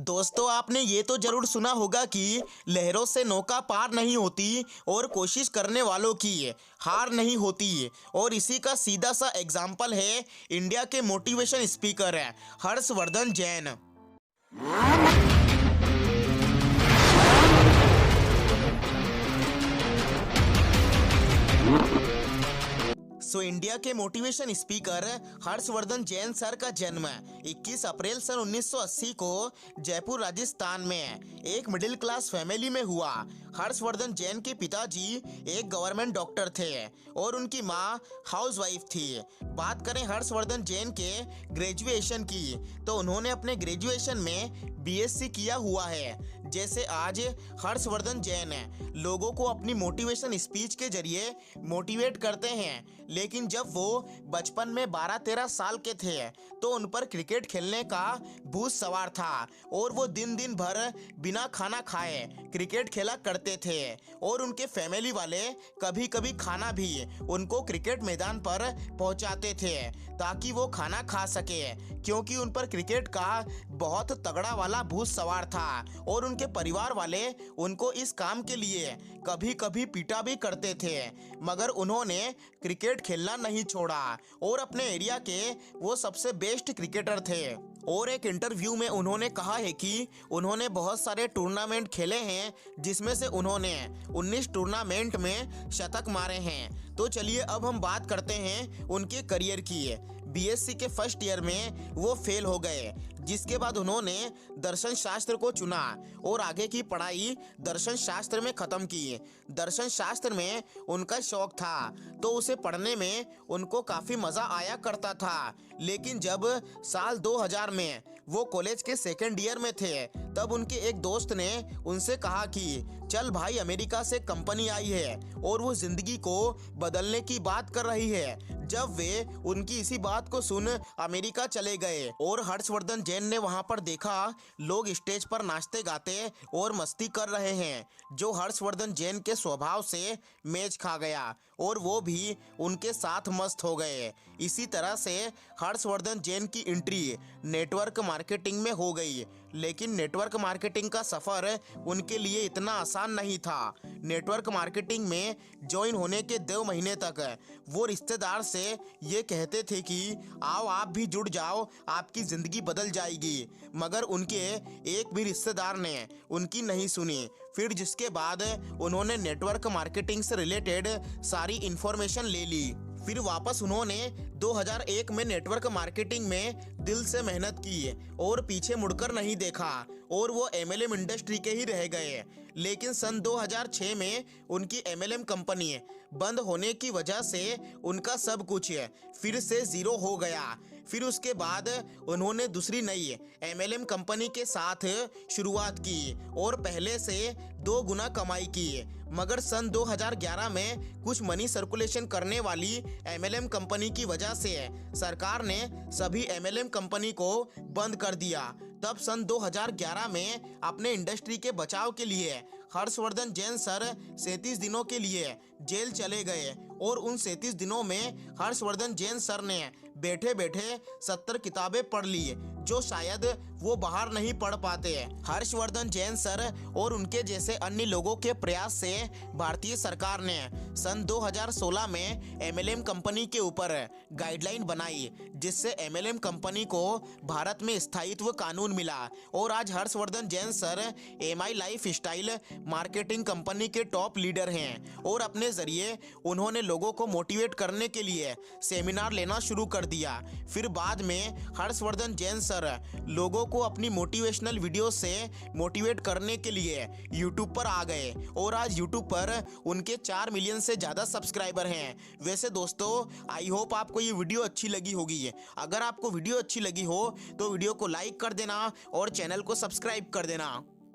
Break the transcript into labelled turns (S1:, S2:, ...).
S1: दोस्तों, आपने ये तो जरूर सुना होगा कि लहरों से नौका पार नहीं होती और कोशिश करने वालों की हार नहीं होती। और इसी का सीधा सा एग्जाम्पल है इंडिया के motivation speaker Harshvardhan Jain. India के motivation speaker Harshvardhan Jain sir का जन्म 21 अप्रैल सन 1980 को जयपुर राजस्थान में एक मिडिल क्लास फैमिली में हुआ। हर्षवर्धन जैन के पिताजी एक गवर्नमेंट डॉक्टर थे और उनकी मां हाउसवाइफ थी। बात करें हर्षवर्धन जैन के ग्रेजुएशन की, तो उन्होंने अपने ग्रेजुएशन में बीएससी किया हुआ है। जैसे आज हर्षवर्धन जैन लोगों को अपनी मोटिवेशन स्पीच के जरिए मोटिवेट करते हैं, लेकिन जब वो बचपन में 12-13 साल के थे तो उन पर क्रिकेट खेलने का भूत सवार था और वो दिन दिन भर बिना खाना खाए क्रिकेट खेला करते थे। और उनके फैमिली वाले कभी कभी खाना भी उनको क्रिकेट मैदान पर पहुंचाते थे ताकि वो खाना खा सके, क्योंकि उन पर क्रिकेट का बहुत तगड़ा वाला भूत सवार था। और उनके परिवार वाले उनको इस काम के लिए कभी कभी पीटा भी करते थे, मगर उन्होंने क्रिकेट खेलना नहीं छोड़ा और अपने एरिया के वो सबसे बेस्ट क्रिकेटर थे। और एक इंटरव्यू में उन्होंने कहा है कि उन्होंने बहुत सारे टूर्नामेंट खेले हैं, जिसमें से उन्होंने 19 टूर्नामेंट में शतक मारे हैं। तो चलिए अब हम बात करते हैं उनके करियर की। बीएससी के फर्स्ट ईयर में वो फेल हो गए, जिसके बाद उन्होंने दर्शन शास्त्र को चुना और आगे की पढ़ाई दर्शन शास्त्र में ख़त्म की। दर्शन शास्त्र में उनका शौक था तो उसे पढ़ने में उनको काफ़ी मज़ा आया करता था। लेकिन जब साल 2000 में वो कॉलेज के सेकेंड ईयर में थे, तब उनके एक दोस्त ने उनसे कहा कि चल भाई, अमेरिका से कंपनी आई है और वो ज़िंदगी को बदलने की बात कर रही है। जब वे उनकी इसी बात को सुन अमेरिका चले गए और हर्षवर्धन जैन ने वहां पर देखा लोग स्टेज पर नाचते गाते और मस्ती कर रहे हैं, जो हर्षवर्धन जैन के स्वभाव से मेच खा गया और वो भी उनके साथ मस्त हो गए। इसी तरह से हर्षवर्धन जैन की एंट्री नेटवर्क मार्केटिंग में हो गई। लेकिन नेटवर्क मार्केटिंग का सफ़र उनके लिए इतना आसान नहीं था। नेटवर्क मार्केटिंग में ज्वाइन होने के 2 महीने तक वो रिश्तेदार से ये कहते थे कि आओ आप भी जुड़ जाओ, आपकी ज़िंदगी बदल जाएगी, मगर उनके एक भी रिश्तेदार ने उनकी नहीं सुनी। फिर जिसके बाद उन्होंने नेटवर्क मार्केटिंग से रिलेटेड सारी इन्फॉर्मेशन ले ली। फिर वापस उन्होंने 2001 में नेटवर्क मार्केटिंग में दिल से मेहनत की और पीछे मुड़कर नहीं देखा और वो एमएलएम इंडस्ट्री के ही रह गए। लेकिन सन 2006 में उनकी एमएलएम कंपनी बंद होने की वजह से उनका सब कुछ फिर से ज़ीरो हो गया। फिर उसके बाद उन्होंने दूसरी नई एमएलएम कंपनी के साथ शुरुआत की और पहले से 2 गुना कमाई की। मगर सन 2011 में कुछ मनी सर्कुलेशन करने वाली एमएलएम कंपनी की वजह से सरकार ने सभी एमएलएम कंपनी को बंद कर दिया। तब सन 2011 में अपने इंडस्ट्री के बचाव के लिए हर्षवर्धन जैन सर 37 दिनों के लिए जेल चले गए और उन 37 दिनों में हर्षवर्धन जैन सर ने बैठे बैठे 70 किताबें पढ़ ली, जो शायद वो बाहर नहीं पढ़ पाते। हर्षवर्धन जैन सर और उनके जैसे अन्य लोगों के प्रयास से भारतीय सरकार ने सन 2016 में एमएलएम कंपनी के ऊपर गाइडलाइन बनाई, जिससे एमएलएम कंपनी को भारत में स्थायित्व कानून मिला। और आज Harshvardhan Jain sir MI life style marketing company के टॉप लीडर हैं और अपने जरिए उन्होंने लोगों को मोटिवेट करने के लिए सेमिनार लेना शुरू कर दिया। फिर बाद में हर्षवर्धन जैन सर लोगों को अपनी मोटिवेशनल वीडियो से मोटिवेट करने के लिए यूट्यूब पर आ गए और आज यूट्यूब पर उनके 4 मिलियन से ज़्यादा सब्सक्राइबर हैं। वैसे दोस्तों, आई होप आपको ये वीडियो अच्छी लगी होगी। अगर आपको वीडियो अच्छी लगी हो तो वीडियो को लाइक कर देना और चैनल को सब्सक्राइब कर देना।